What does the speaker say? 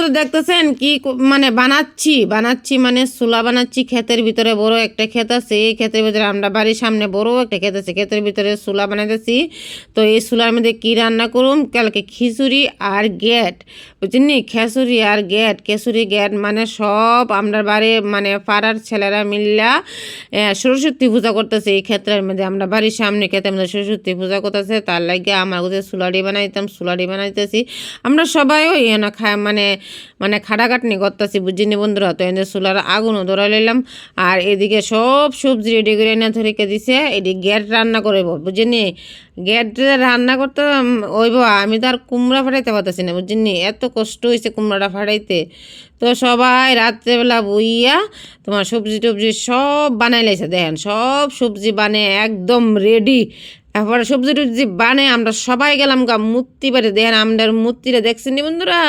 বন্ধুরা দেখতেছেন কি মানে বানাচ্ছি মানে চুলা বানাচ্ছি। ক্ষেতের ভিতরে বড় একটা ক্ষেত আছে, এই ক্ষেতের ভিতরে আমরা বাড়ির সামনে বড় একটা ক্ষেত আছে, ক্ষেতের ভিতরে চুলা বানাইতেছি। তো এই চুলার মধ্যে কি রান্না করুম কালকে খিচুড়ি আর গ্যাট, বুঝলি, খেসুরি গ্যাট মানে সব আমরা বাড়ি মানে পাড়ার ছেলেরা মিল্লা সরস্বতী পূজা করতেছে। এই ক্ষেত্রের মধ্যে আমরা বাড়ির সামনে ক্ষেতের মধ্যে সরস্বতী পূজা করতেছে, তার লাগে আমার কাছে চুলাড়ি বানাইতেছি। আমরা সবাই না খায় মানে খাটাখাটনি করতেছি, বুঝিনি বন্ধুরা। তো এনে চুলার আগুনও ধরা লইলাম, আর এদিকে সব সবজি রেডি করে এনে ধরিকে দিছে। এদিকে গ্যাট রান্না করব, বুঝিনি। গ্যাট রান্না করতে ওইব, আমি তো আর কুমড়া ফাটাইতে পারতেছি না, বুঝিনি। এত কষ্ট হয়েছে কুমড়াটা ফাটাইতে। তো সবাই রাত্রেবেলা বইয়া তোমার সবজি টবজি সব বানাই লাইছে, দেখেন সব সবজি বানিয়ে একদম রেডি। তারপরে সবজি টবজি বানিয়ে আমরা সবাই গেলাম মূর্তি বাড়ি, দেখেন আমাদের মূর্তিটা দেখছেন বন্ধুরা।